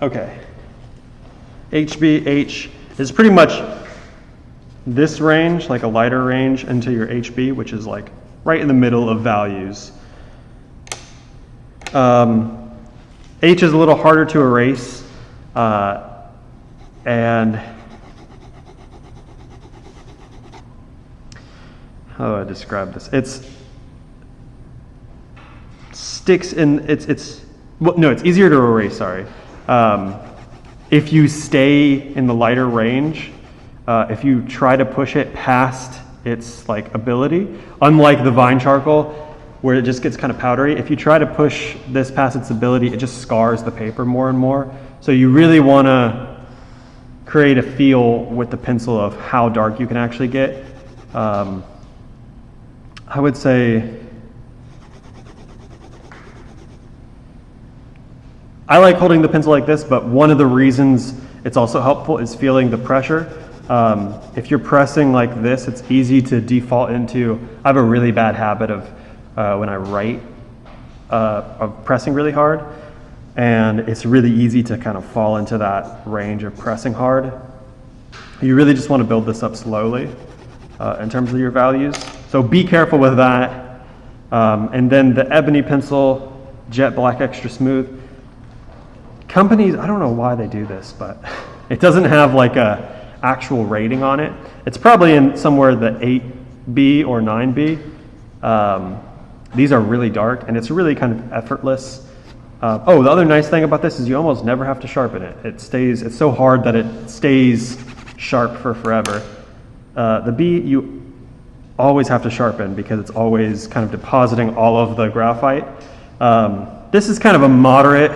Okay. HB, is pretty much this range, like a lighter range, into your HB, which is like right in the middle of values. H is a little harder to erase, and how do I describe this? It's sticks in, no, it's easier to erase, sorry. If you stay in the lighter range, if you try to push it past its like ability, unlike the vine charcoal where it just gets kind of powdery, if you try to push this past its ability, it just scars the paper more and more. So you really want to create a feel with the pencil of how dark you can actually get. I would say I like holding the pencil like this, but one of the reasons it's also helpful is feeling the pressure. If you're pressing like this, it's easy to default into, I have a really bad habit of when I write, of pressing really hard, and it's really easy to kind of fall into that range of pressing hard. You really just want to build this up slowly in terms of your values. So be careful with that. And then the ebony pencil, jet black extra smooth. Companies, I don't know why they do this, but it doesn't have like a actual rating on it. It's probably in somewhere the 8B or 9B. These are really dark and it's really kind of effortless. Oh, the other nice thing about this is you almost never have to sharpen it. It's so hard that it stays sharp for forever. The B, you always have to sharpen because it's always kind of depositing all of the graphite. This is kind of a moderate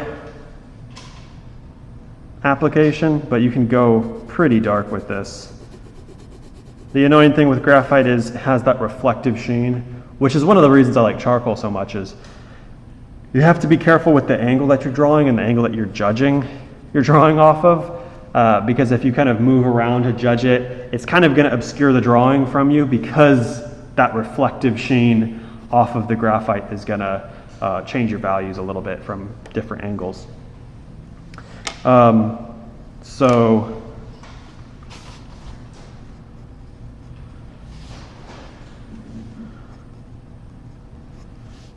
application, but you can go pretty dark with this. The annoying thing with graphite is it has that reflective sheen, which is one of the reasons I like charcoal so much, is you have to be careful with the angle that you're drawing and the angle that you're judging you're drawing off of, because if you kind of move around to judge it, it's kind of going to obscure the drawing from you because that reflective sheen off of the graphite is going to change your values a little bit from different angles. So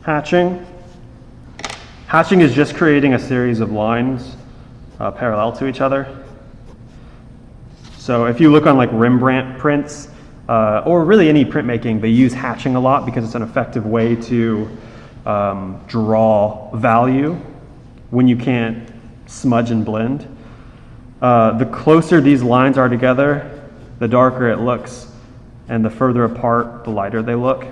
hatching. Hatching is just creating a series of lines parallel to each other. So if you look on like Rembrandt prints, or really any printmaking, they use hatching a lot because it's an effective way to draw value when you can't smudge and blend. The closer these lines are together, the darker it looks, and the further apart, the lighter they look.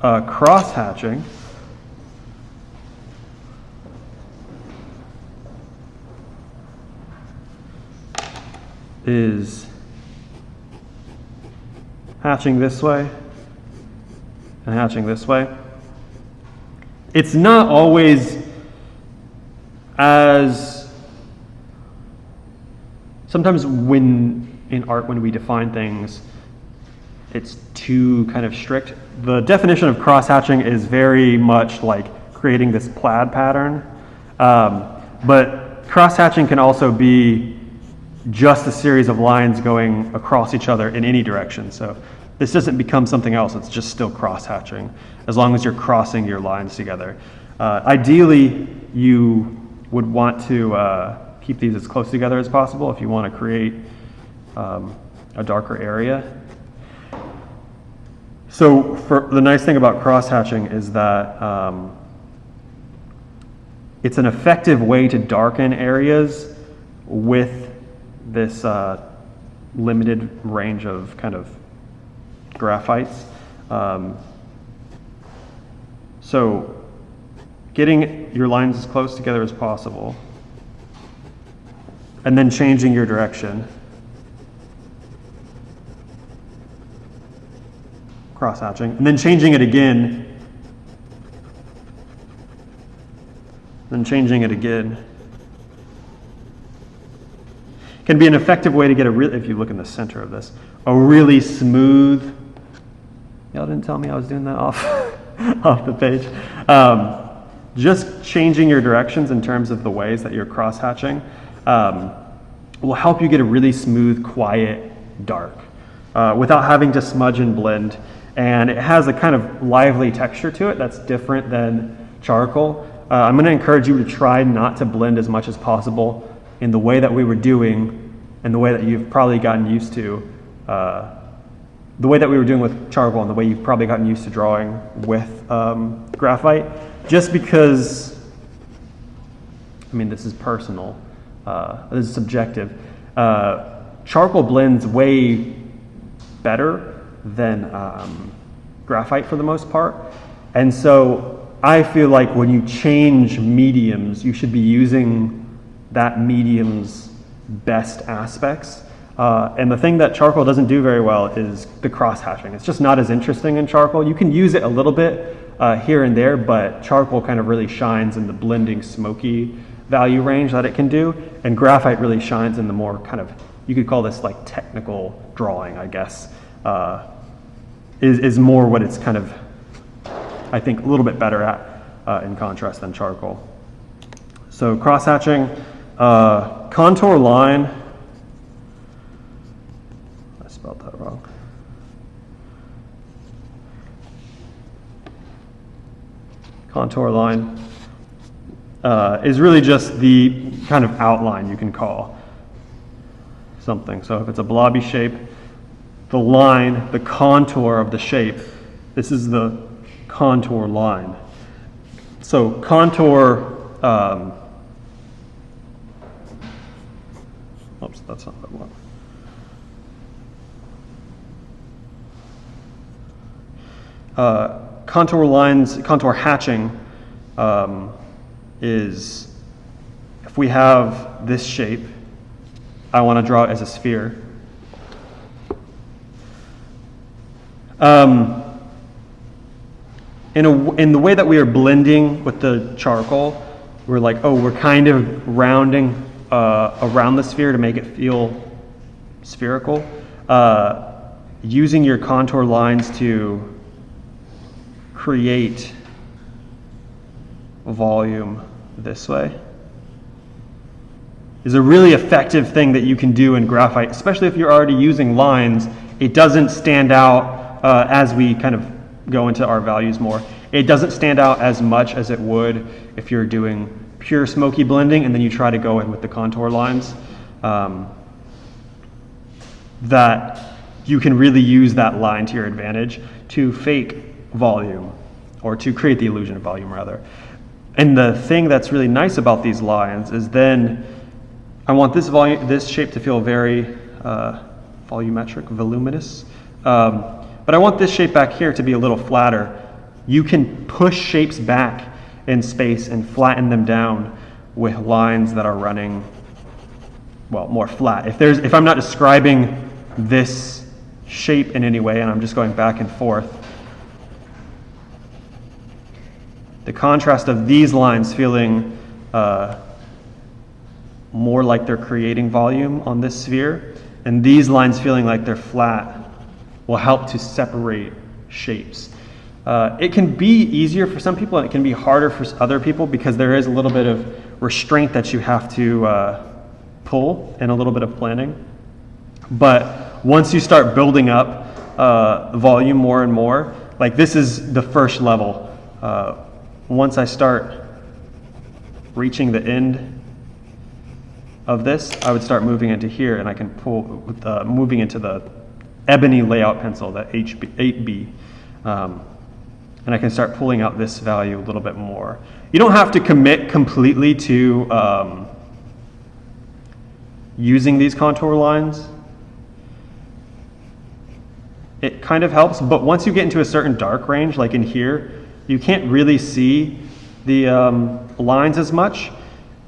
Cross hatching is hatching this way and hatching this way. It's not always as, sometimes when in art, when we define things, it's too kind of strict. The definition of cross-hatching is very much like creating this plaid pattern, but cross-hatching can also be just a series of lines going across each other in any direction. So this doesn't become something else, it's just still cross-hatching, as long as you're crossing your lines together. Ideally, you would want to keep these as close together as possible if you want to create a darker area. So the nice thing about cross-hatching is that it's an effective way to darken areas with this limited range of kind of graphites. So getting your lines as close together as possible and then changing your direction. Cross-hatching, and then changing it again, then changing it again. Can be an effective way to get if you look in the center of this, a really smooth, y'all didn't tell me I was doing that off the page. just changing your directions in terms of the ways that you're cross-hatching will help you get a really smooth, quiet, dark without having to smudge and blend. And it has a kind of lively texture to it that's different than charcoal. I'm going to encourage you to try not to blend as much as possible in the way that we were doing and the way that you've probably gotten used to, the way that we were doing with charcoal and the way you've probably gotten used to drawing with graphite, just because, I mean, this is personal, this is subjective. Charcoal blends way better than graphite for the most part. And so I feel like when you change mediums, you should be using that medium's best aspects. And the thing that charcoal doesn't do very well is the cross-hatching. It's just not as interesting in charcoal. You can use it a little bit here and there, but charcoal kind of really shines in the blending smoky value range that it can do. And graphite really shines in the more kind of, you could call this like technical drawing, I guess, is more what it's kind of, I think, a little bit better at in contrast than charcoal. So cross-hatching, contour line, I spelled that wrong. Contour line is really just the kind of outline you can call something. So if it's a blobby shape, the line, the contour of the shape, this is the contour line. So contour, oops, that's not what I want. Contour lines, contour hatching is, if we have this shape, I want to draw it as a sphere. In the way that we are blending with the charcoal, we're like, oh, we're kind of rounding around the sphere to make it feel spherical. Using your contour lines to create volume this way is a really effective thing that you can do in graphite, especially if you're already using lines. It doesn't stand out as we kind of go into our values more. It doesn't stand out as much as it would if you're doing pure smoky blending and then you try to go in with the contour lines. That you can really use that line to your advantage to fake volume, or to create the illusion of volume rather. And the thing that's really nice about these lines is then I want this shape to feel very volumetric, voluminous. But I want this shape back here to be a little flatter. You can push shapes back in space and flatten them down with lines that are running, well, more flat. If I'm not describing this shape in any way and I'm just going back and forth, the contrast of these lines feeling more like they're creating volume on this sphere, and these lines feeling like they're flat, will help to separate shapes. It can be easier for some people and it can be harder for other people because there is a little bit of restraint that you have to pull and a little bit of planning. But once you start building up volume more and more, like this is the first level. Once I start reaching the end of this, I would start moving into here and I can pull, moving into the ebony layout pencil, the 8B. And I can start pulling out this value a little bit more. You don't have to commit completely to using these contour lines. It kind of helps, but once you get into a certain dark range, like in here, you can't really see the lines as much.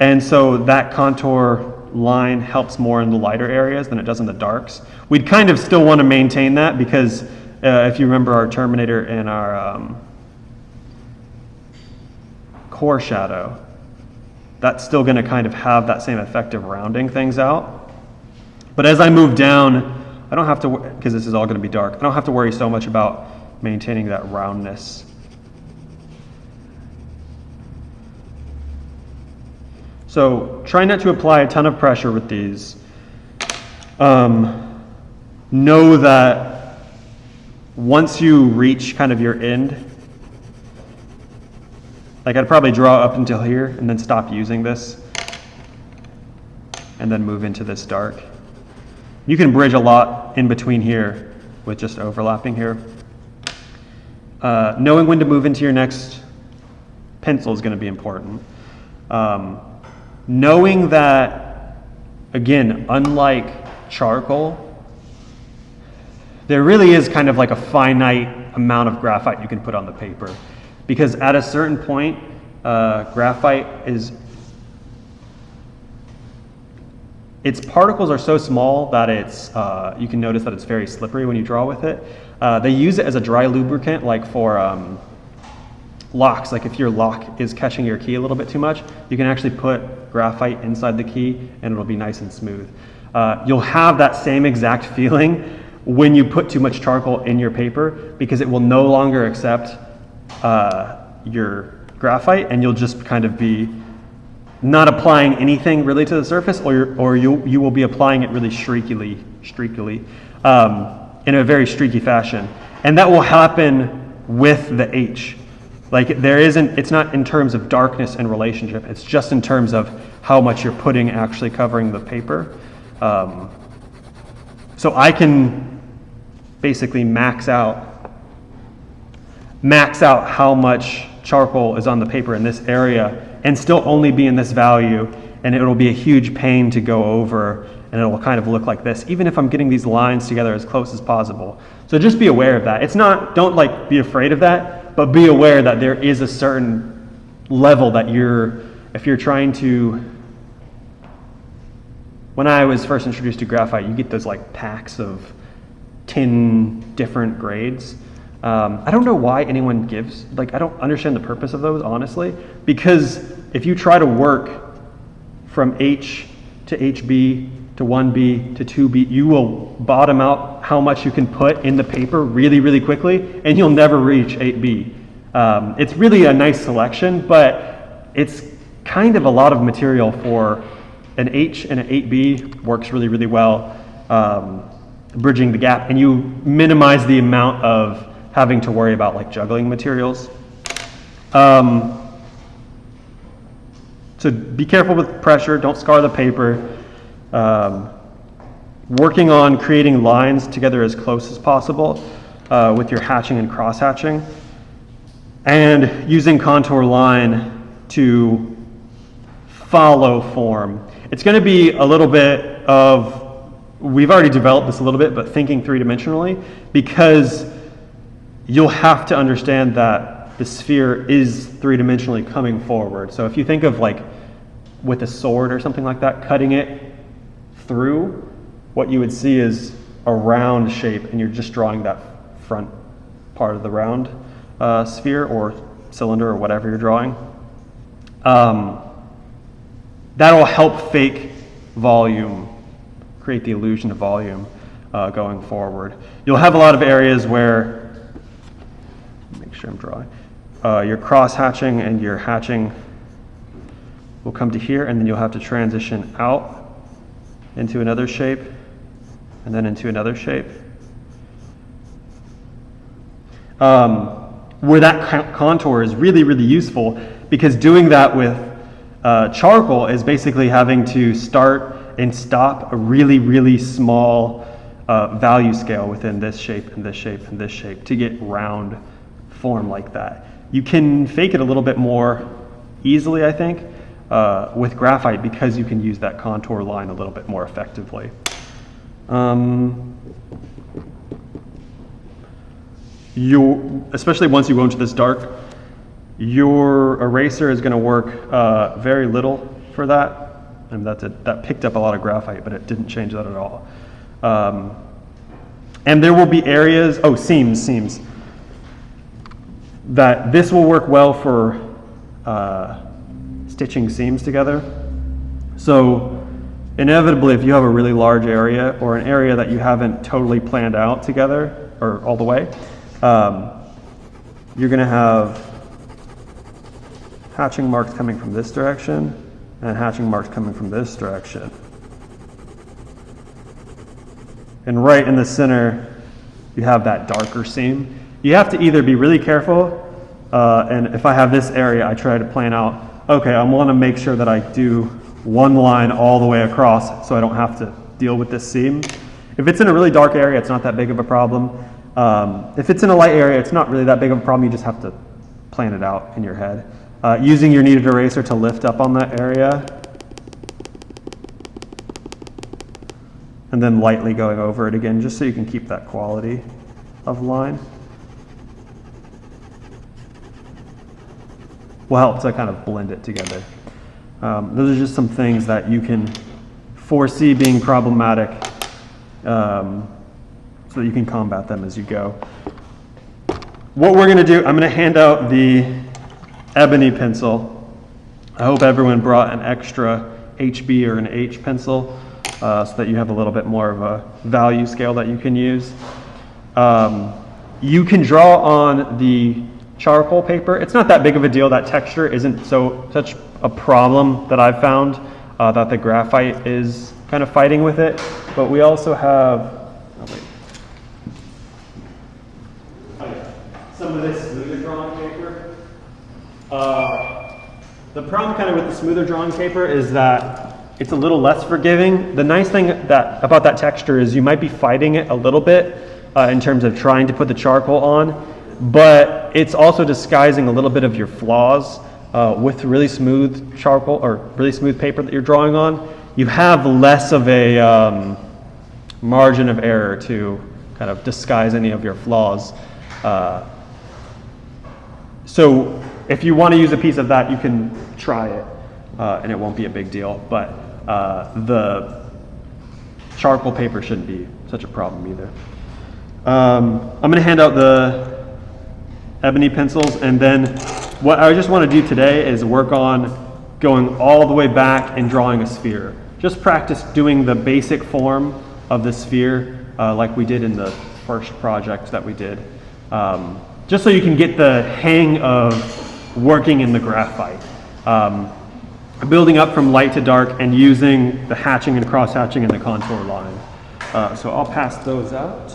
And so that contour line helps more in the lighter areas than it does in the darks. We'd kind of still want to maintain that because if you remember our Terminator and our core shadow, that's still going to kind of have that same effect of rounding things out. But as I move down, I don't have to, because this is all going to be dark, I don't have to worry so much about maintaining that roundness. So try not to apply a ton of pressure with these. Know that once you reach kind of your end, like I'd probably draw up until here and then stop using this and then move into this dark. You can bridge a lot in between here with just overlapping here. Knowing when to move into your next pencil is going to be important. Knowing that, again, unlike charcoal, there really is kind of like a finite amount of graphite you can put on the paper. Because at a certain point, graphite is, its particles are so small that it's, you can notice that it's very slippery when you draw with it. They use it as a dry lubricant, like for locks. Like if your lock is catching your key a little bit too much, you can actually put graphite inside the key and it'll be nice and smooth. You'll have that same exact feeling when you put too much charcoal in your paper, because it will no longer accept your graphite, and you'll just kind of be not applying anything really to the surface, or you will be applying it really streakily, in a very streaky fashion. And that will happen with the H. Like it's not in terms of darkness and relationship, it's just in terms of how much you're putting actually covering the paper. So I can basically max out how much charcoal is on the paper in this area and still only be in this value, and it'll be a huge pain to go over, and it'll kind of look like this, even if I'm getting these lines together as close as possible. So just be aware of that. It's not, don't like be afraid of that, but be aware that there is a certain level that if you're trying to, when I was first introduced to graphite, you get those like packs of 10 different grades. I don't know why anyone gives, like I don't understand the purpose of those, honestly, because if you try to work from H to HB to 1B to 2B, you will bottom out how much you can put in the paper really, really quickly, and you'll never reach 8B. It's really a nice selection, but it's kind of a lot of material for an H, and an 8B works really, really well, bridging the gap, and you minimize the amount of having to worry about like juggling materials. So be careful with pressure, don't scar the paper. Working on creating lines together as close as possible with your hatching and cross hatching, and using contour line to follow form. It's going to be a little bit of, we've already developed this a little bit, but thinking three-dimensionally, because you'll have to understand that the sphere is three-dimensionally coming forward. So if you think of like with a sword or something like that, cutting it through, what you would see is a round shape, and you're just drawing that front part of the round sphere or cylinder or whatever you're drawing. That'll help fake volume, create the illusion of volume going forward. You'll have a lot of areas where, make sure I'm drawing, your cross hatching and your hatching will come to here, and then you'll have to transition out into another shape and then into another shape. Where that contour is really, really useful, because doing that with charcoal is basically having to start and stop a really, really small value scale within this shape and this shape and this shape to get round form like that. You can fake it a little bit more easily, I think, with graphite, because you can use that contour line a little bit more effectively. Especially once you go into this dark, your eraser is going to work very little for that. And that picked up a lot of graphite, but it didn't change that at all. And there will be areas, seams, that this will work well for stitching seams together. So inevitably, if you have a really large area or an area that you haven't totally planned out together or all the way, you're going to have hatching marks coming from this direction and hatching marks coming from this direction. And right in the center, you have that darker seam. You have to either be really careful, and if I have this area, I try to plan out, okay, I want to make sure that I do one line all the way across so I don't have to deal with this seam. If it's in a really dark area, it's not that big of a problem. If it's in a light area, it's not really that big of a problem. You just have to plan it out in your head. Using your kneaded eraser to lift up on that area, and then lightly going over it again, just so you can keep that quality of line. Will help to kind of blend it together. Those are just some things that you can foresee being problematic, so that you can combat them as you go. What we're gonna do, I'm gonna hand out the ebony pencil. I hope everyone brought an extra HB or an H pencil, so that you have a little bit more of a value scale that you can use. You can draw on the charcoal paper. It's not that big of a deal. That texture isn't such a problem that I've found, that the graphite is kind of fighting with it. But we also have some of this smoother drawing paper. The problem kind of with the smoother drawing paper is that it's a little less forgiving. The nice thing about that texture is you might be fighting it a little bit in terms of trying to put the charcoal on, but it's also disguising a little bit of your flaws. With really smooth charcoal or really smooth paper that you're drawing on, you have less of a margin of error to kind of disguise any of your flaws. So if you want to use a piece of that, you can try it, and it won't be a big deal. But the charcoal paper shouldn't be such a problem either. I'm going to hand out the ebony pencils, and then what I just want to do today is work on going all the way back and drawing a sphere. Just practice doing the basic form of the sphere like we did in the first project that we did. Just so you can get the hang of working in the graphite. Building up from light to dark and using the hatching and cross hatching and the contour line. So I'll pass those out.